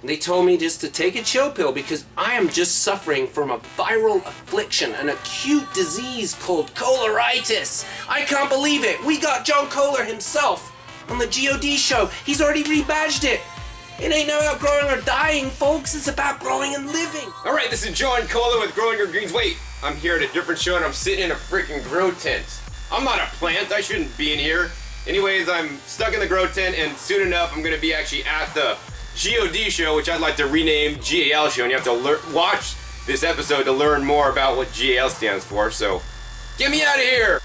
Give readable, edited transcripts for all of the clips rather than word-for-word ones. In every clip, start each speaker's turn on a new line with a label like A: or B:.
A: And they told me just to take a chill pill because I am just suffering from a viral affliction, an acute disease called choleritis. I can't believe it. We got John Kohler himself on the G.O.D. show. He's already rebadged it. It ain't about growing or dying, folks. It's about growing and living.
B: All right, this is John Kohler with Growing Your Greens. Wait, I'm here at a different show and I'm sitting in a freaking grow tent. I'm not a plant. I shouldn't be in here. Anyways, I'm stuck in the grow tent, and soon enough I'm going to be actually at the G.O.D. show, which I'd like to rename GAL show, and you have to watch this episode to learn more about what GAL stands for. So, get me out of here!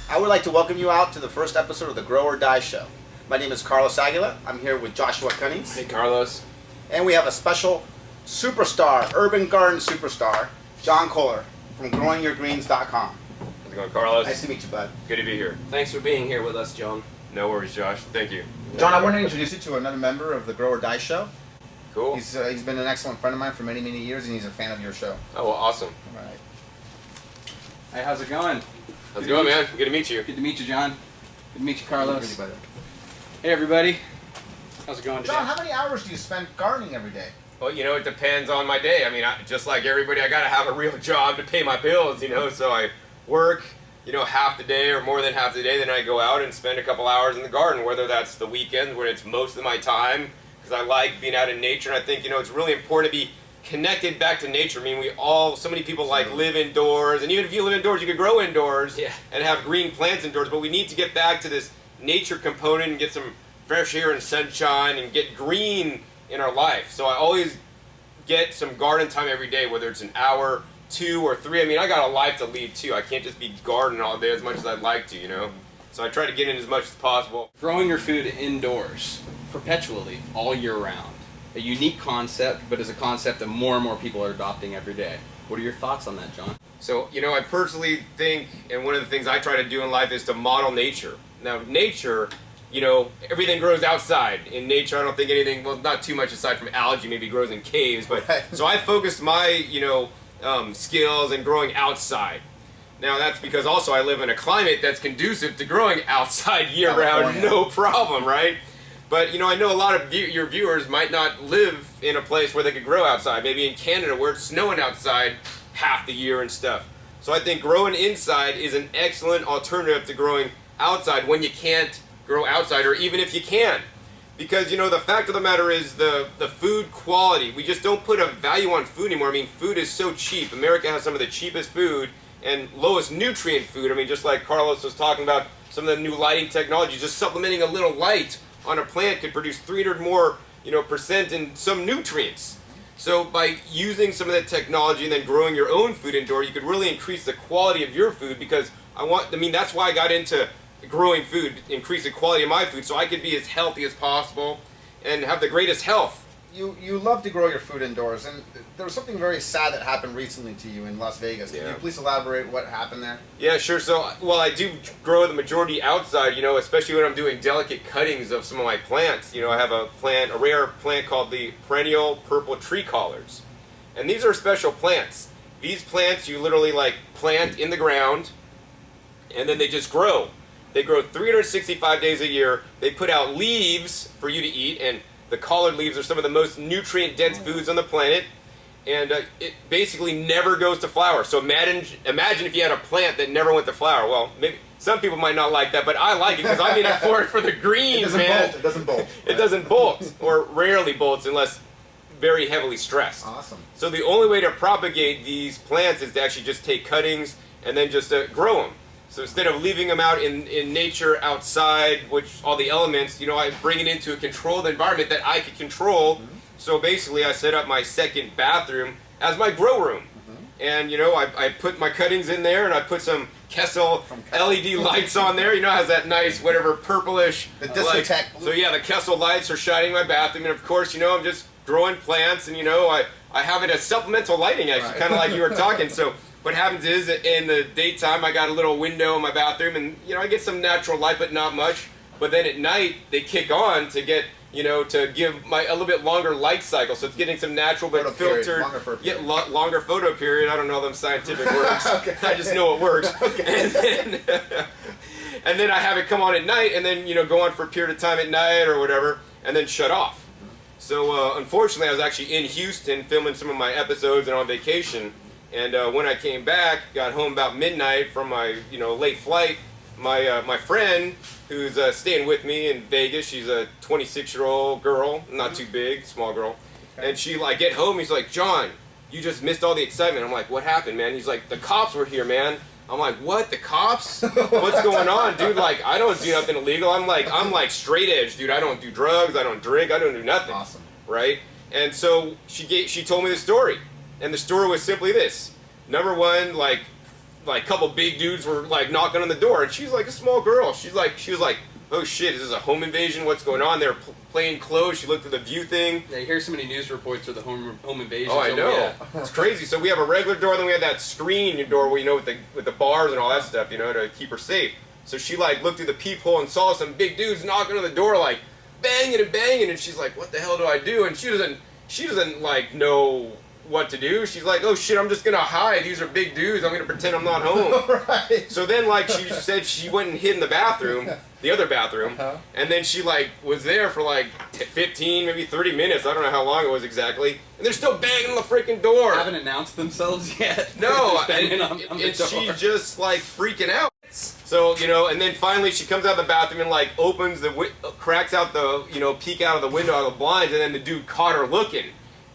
C: I would like to welcome you out to the first episode of the Grow or Die show. My name is Carlos Aguila. I'm here with Joshua Cunnings.
B: Hey, Carlos.
C: And we have a special superstar, urban garden superstar, John Kohler from GrowingYourGreens.com.
B: How's it going, Carlos?
C: Nice to meet you, bud.
B: Good to be here.
A: Thanks for being here with us, John.
B: No worries, Josh. Thank you.
C: John, I want to introduce you to another member of the Grow or Die show.
B: Cool.
C: He's been an excellent friend of mine for many, many years, and he's a fan of your show.
B: Oh, well, awesome.
C: All right.
D: Hey, how's it going?
B: How's it going, man? Good to meet you.
D: Good to meet you, John. Good to meet you, Carlos.
C: Good,
D: Hey, everybody. How's it going today?
C: John, how many hours do you spend gardening every day?
B: Well, you know, it depends on my day. I mean, just like everybody, I got to have a real job to pay my bills, you know, so I work, you know, half the day or more than half the day, then I go out and spend a couple hours in the garden, whether that's the weekends when it's most of my time, because I like being out in nature, and I think, you know, it's really important to be connected back to nature. I mean, so many people like live indoors, and even if you live indoors, you could grow indoors and have green plants indoors, but we need to get back to this nature component and get some fresh air and sunshine and get green in our life. So I always get some garden time every day, whether it's an hour, 2 or 3. I mean, I got a life to lead too. I can't just be gardening all day as much as I'd like to, you know. So I try to get in as much as possible.
D: Growing your food indoors, perpetually, all year round. A unique concept, but is a concept that more and more people are adopting every day. What are your thoughts on that, John?
B: So, you know, I personally think, and one of the things I try to do in life is to model nature. Now, nature, you know, everything grows outside. In nature, I don't think anything, well, not too much aside from algae, maybe grows in caves, but so I focused my, you know, skills in growing outside. Now, that's because also I live in a climate that's conducive to growing outside year-round, no problem, right? But, you know, I know a lot of your viewers might not live in a place where they could grow outside. Maybe in Canada where it's snowing outside half the year and stuff. So I think growing inside is an excellent alternative to growing outside when you can't grow outside, or even if you can. Because, you know, the fact of the matter is the food quality. We just don't put a value on food anymore. I mean, food is so cheap. America has some of the cheapest food and lowest nutrient food. I mean, just like Carlos was talking about some of the new lighting technology, just supplementing a little light on a plant could produce 300 more, you know, % in some nutrients. So by using some of that technology and then growing your own food indoor, you could really increase the quality of your food, because that's why I got into growing food, increase the quality of my food so I could be as healthy as possible and have the greatest health.
C: You love to grow your food indoors, and there was something very sad that happened recently to you in Las Vegas. Can you please elaborate what happened there?
B: Yeah, sure. So, well, I do grow the majority outside, you know, especially when I'm doing delicate cuttings of some of my plants. You know, I have a rare plant called the Perennial purple tree collards. And these are special plants. These plants you literally like plant in the ground, and then they just grow. They grow 365 days a year. They put out leaves for you to eat, and the collard leaves are some of the most nutrient-dense foods on the planet, and it basically never goes to flower. So imagine if you had a plant that never went to flower. Well, maybe some people might not like that, but I like it because I'm in it for the greens, man.
C: It doesn't bolt.
B: It doesn't bolt, or rarely bolts unless very heavily stressed.
C: Awesome.
B: So the only way to propagate these plants is to actually just take cuttings and then just grow them. So instead of leaving them out in nature outside, which all the elements, you know, I bring it into a controlled environment that I can control. Mm-hmm. So basically I set up my second bathroom as my grow room. Mm-hmm. And, you know, I put my cuttings in there, and I put some Kessel LED lights on there. You know, it has that nice, whatever, purplish.
C: The discotheque.
B: So yeah, the Kessel lights are shining in my bathroom. And of course, you know, I'm just growing plants, and, you know, I have it as supplemental lighting, actually, kind of like you were talking. So what happens is, in the daytime, I got a little window in my bathroom, and, you know, I get some natural light, but not much. But then at night, they kick on to get you know, to give a little bit longer light cycle, so it's getting some natural but
C: Photo period,
B: filtered,
C: longer photo period.
B: longer photo period. I don't know them scientific words.
C: Okay.
B: I just know it works.
C: Okay.
B: And then I have it come on at night, and then, you know, go on for a period of time at night or whatever, and then shut off. So unfortunately, I was actually in Houston filming some of my episodes and on vacation. And when I came back, got home about midnight from my, you know, late flight. My friend, who's staying with me in Vegas, she's a 26-year-old girl, not too big, small girl.
C: Okay.
B: And she, like, get home, he's like, John, you just missed all the excitement. I'm like, what happened, man? He's like, the cops were here, man. I'm like, what? The cops? What's going on, dude? Like, I don't do nothing illegal. I'm like straight edge, dude. I don't do drugs. I don't drink. I don't do nothing.
C: Awesome.
B: Right? And so she told me the story, and the story was simply this: number one, like couple big dudes were like knocking on the door, and she's like a small girl. She was like, oh shit, is this a home invasion? What's going on? They're playing clothes. She looked at the view thing.
D: Yeah, you hear so many news reports of the home invasion.
B: Oh, I know.
D: Yeah.
B: It's crazy. So we have a regular door, then we have that screen door where, you know, with the bars and all that stuff, you know, to keep her safe. So she like looked through the peephole and saw some big dudes knocking on the door, like banging and banging, and she's like, what the hell do I do? And she doesn't like know what to do. She's like, oh shit, I'm just gonna hide. These are big dudes. I'm gonna pretend I'm not home.
C: Right.
B: So then, like, she said she went and hid in the bathroom, the other bathroom, and then she like was there for like 15, maybe 30 minutes. I don't know how long it was exactly, and they're still banging on the freaking door.
D: Haven't announced themselves yet.
B: No,
D: Just banging on the
B: and
D: door.
B: she's just like freaking out. So, you know, and then finally she comes out of the bathroom and like opens cracks out the, you know, peek out of the window out of the blinds, and then the dude caught her looking.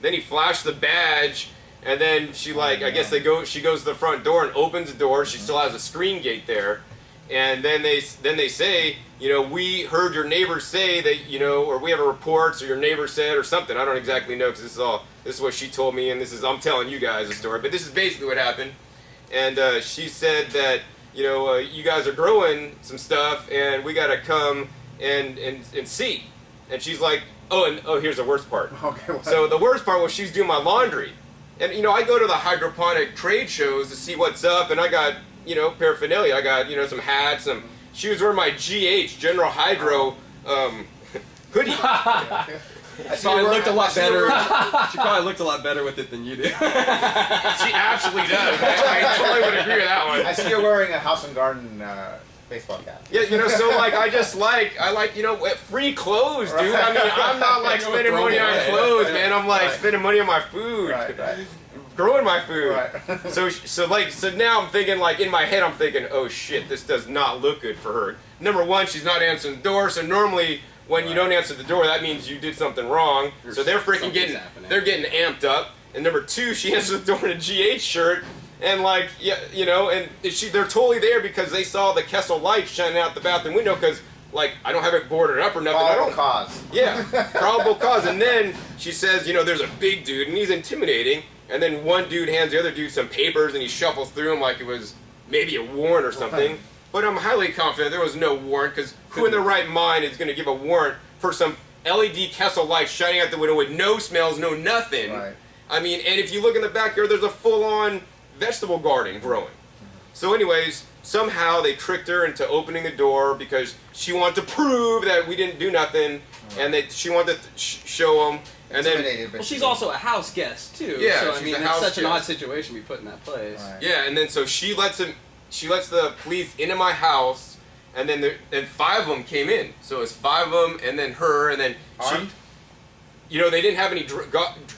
B: Then he flashed the badge, and then she like, I guess she goes to the front door and opens the door. She still has a screen gate there, and then they say, you know, we heard your neighbors say that, you know, or we have a report, so your neighbor said or something. I don't exactly know, because this is what she told me, and I'm telling you guys the story, but this is basically what happened. And she said that, you know, you guys are growing some stuff, and we gotta come and see. And she's like, here's the worst part.
C: Okay, what?
B: So the worst part was she's doing my laundry. And, you know, I go to the hydroponic trade shows to see what's up, and I got, you know, paraphernalia. I got, you know, some hats, she was wearing my GH, General Hydro, hoodie.
C: I
D: Probably looked a lot better. She probably looked a lot better with it than you do.
B: She absolutely does. I totally would agree with that one.
C: I see you're wearing a House and Garden baseball cap.
B: Yeah, you know, so like I like, you know, free clothes, dude. I mean, I'm not like spending money on clothes, man. I'm like spending money on my food.
C: Right.
B: Growing my food.
C: Right.
B: So now I'm thinking, like, in my head I'm thinking, oh shit, this does not look good for her. Number one, she's not answering the door, so normally when you don't answer the door, that means you did something wrong. So they're freaking getting amped up. And number two, she answers the door in a GH shirt. And like, yeah, you know, and they're totally there because they saw the Kessel light shining out the bathroom window, because, like, I don't have it boarded up or nothing.
C: Probable cause.
B: Yeah, probable cause. And then she says, you know, there's a big dude, and he's intimidating. And then one dude hands the other dude some papers, and he shuffles through them like it was maybe a warrant or something. But I'm highly confident there was no warrant, because who in their right mind is going to give a warrant for some LED Kessel light shining out the window with no smells, no nothing?
C: Right.
B: I mean, and if you look in the backyard, there's a full-on vegetable garden growing. So anyways, somehow they tricked her into opening the door because she wanted to prove that we didn't do nothing, and that she wanted to show them. And then,
D: well, she's also a house guest too.
B: Yeah,
D: so I
B: she's
D: mean,
B: a
D: it's
B: house
D: such an odd
B: guest.
D: situation to be put in that place.
C: Right.
B: yeah, and then so she lets the police into my house, and then five of them came in. So it was five of them, and then her, and then
C: Armed?
B: You know, they didn't have any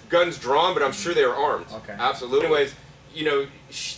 B: guns drawn, but I'm sure they were armed.
C: Okay.
B: Absolutely. Anyways, you know,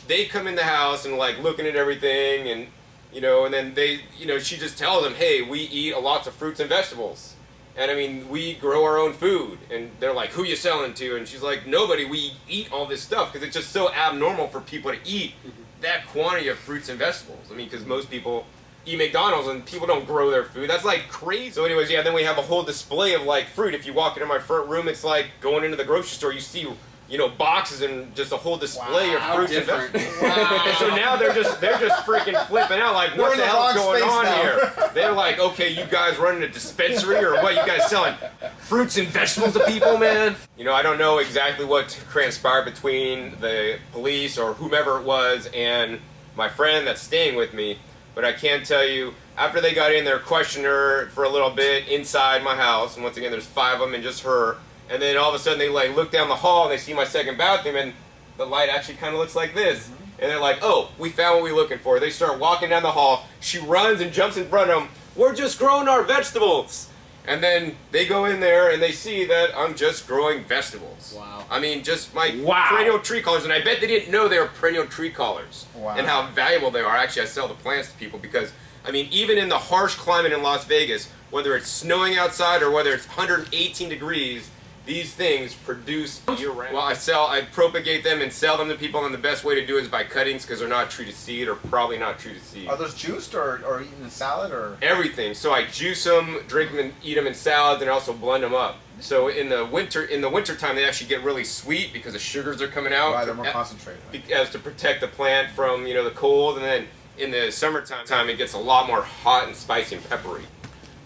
B: they come in the house and like looking at everything, and you know, and then they, you know, she just tells them, hey, we eat lots of fruits and vegetables. And I mean, we grow our own food. And they're like, who you selling to? And she's like, nobody, we eat all this stuff, because it's just so abnormal for people to eat that quantity of fruits and vegetables. I mean, because most people eat McDonald's and people don't grow their food. That's like crazy. So anyways, yeah, then we have a whole display of like fruit. If you walk into my front room, it's like going into the grocery store. You see, you know, boxes and just a whole display of fruits and vegetables. And so now they're just freaking flipping out, like, what the hell's going on here? They're like, okay, you guys running a dispensary or what? You guys selling fruits and vegetables to people, man? You know, I don't know exactly what transpired between the police or whomever it was and my friend that's staying with me, but I can tell you, after they got in there, questioned her for a little bit inside my house. And once again, there's 5 of them and just her. And then all of a sudden they like look down the hall and they see my second bathroom and the light actually kind of looks like this. And they're like, oh, we found what we were looking for. They start walking down the hall. She runs and jumps in front of them. We're just growing our vegetables. And then they go in there and they see that I'm just growing vegetables.
D: Wow.
B: I mean, just my perennial tree collars. And I bet they didn't know they were perennial tree collars.
C: Wow.
B: And how valuable they are. Actually, I sell the plants to people because, I mean, even in the harsh climate in Las Vegas, whether it's snowing outside or whether it's 118 degrees, these things produce year-round. Well, I propagate them and sell them to people, and the best way to do it is by cuttings because they're not true to seed or probably not true to seed.
C: Are those juiced or eaten in salad or?
B: Everything. So I juice them, drink them, and eat them in salads, and also blend them up. So in the winter time, they actually get really sweet because the sugars are coming out.
C: Right, they're more concentrated.
B: As to protect the plant from the cold, and then in the summertime, it gets a lot more hot and spicy and peppery.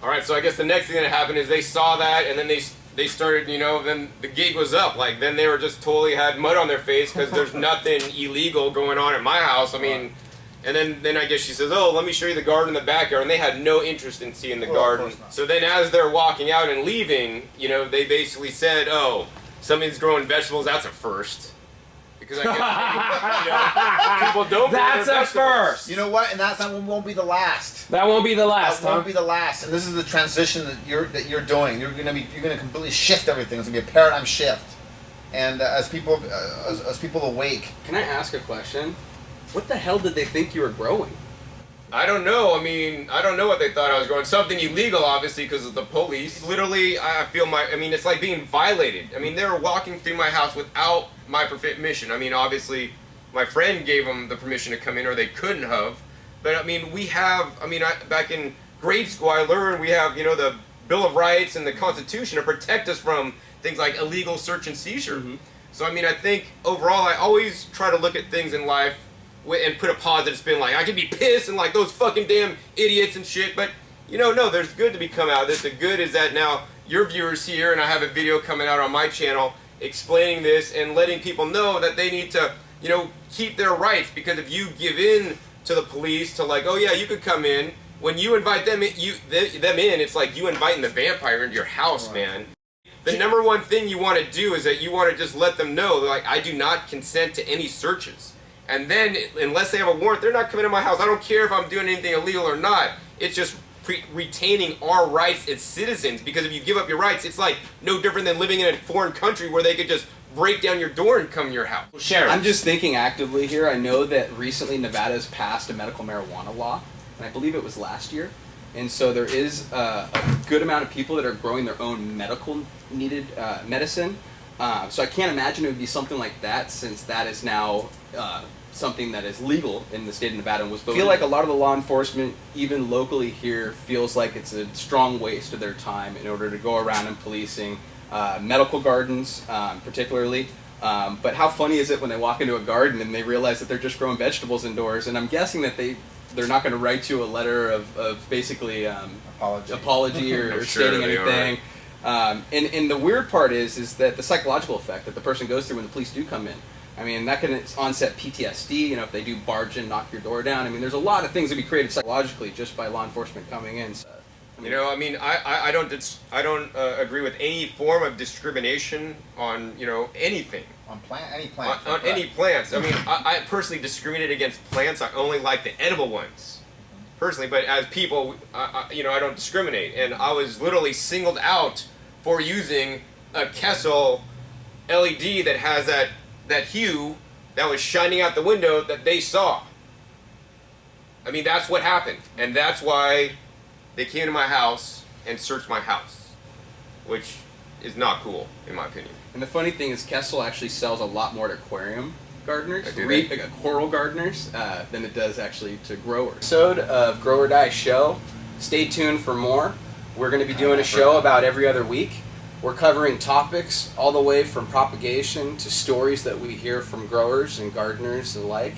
B: All right, so I guess the next thing that happened is they saw that, and then they started, then the gig was up. Like, then they were just totally had mud on their face because there's nothing illegal going on at my house. I mean, and then I guess she says, oh, let me show you the garden in the backyard. And they had no interest in seeing the garden. So then as they're walking out and leaving, they basically said, oh, somebody's growing vegetables, that's a first. Because I guess people don't.
A: That's a first.
C: You know what? And that won't be the last.
A: That won't be the last.
C: That won't be the last. And this is the transition that you're doing. You're gonna completely shift everything. It's gonna be a paradigm shift. And as people awake.
D: Can I ask a question? What the hell did they think you were growing?
B: I don't know. I mean, I don't know what they thought I was growing. Something illegal, obviously, because of the police. Literally, I feel it's like being violated. I mean, they were walking through my house without my permission. I mean, obviously, my friend gave them the permission to come in, or they couldn't have. But, I mean, back in grade school, I learned we have, the Bill of Rights and the Constitution to protect us from things like illegal search and seizure. Mm-hmm. So, I mean, I think, overall, I always try to look at things in life and put a positive spin, like, I could be pissed and like those fucking damn idiots and shit, but, no, there's good to be come out of this. The good is that now your viewers here, and I have a video coming out on my channel explaining this and letting people know that they need to, keep their rights, because if you give in to the police to like, oh yeah, you could come in, when you invite them in, it's like you inviting the vampire into your house, man. The number one thing you want to do is that you want to just let them know, like, I do not consent to any searches. And then, unless they have a warrant, they're not coming to my house. I don't care if I'm doing anything illegal or not. It's just retaining our rights as citizens. Because if you give up your rights, it's like no different than living in a foreign country where they could just break down your door and come to your house.
A: Sheriff.
D: I'm just thinking actively here. I know that recently Nevada's passed a medical marijuana law, and I believe it was last year. And so there is a good amount of people that are growing their own medical needed medicine. So I can't imagine it would be something like that, since that is now something that is legal in the state of Nevada and was voted. I feel like a lot of the law enforcement, even locally here, feels like it's a strong waste of their time in order to go around and policing medical gardens, particularly. But how funny is it when they walk into a garden and they realize that they're just growing vegetables indoors? And I'm guessing that they're not going to write you a letter of basically apology or stating anything. And the weird part is that the psychological effect that the person goes through when the police do come in. I mean, that can onset PTSD, if they do barge in, knock your door down. I mean, there's a lot of things that be created psychologically just by law enforcement coming in. So,
B: I don't agree with any form of discrimination on, anything.
C: On any plants.
B: On any plants. I mean, I personally discriminate against plants. I only like the edible ones. Personally, but as people, I don't discriminate. And I was literally singled out for using a Kessel LED that has that hue that was shining out the window that they saw. I mean, that's what happened. And that's why they came to my house and searched my house, which is not cool, in my opinion.
D: And the funny thing is, Kessel actually sells a lot more to aquarium gardeners, coral gardeners, than it does actually to growers. Episode of Grow or Die Show. Stay tuned for more. We're going to be doing a show about every other week. We're covering topics all the way from propagation to stories that we hear from growers and gardeners alike.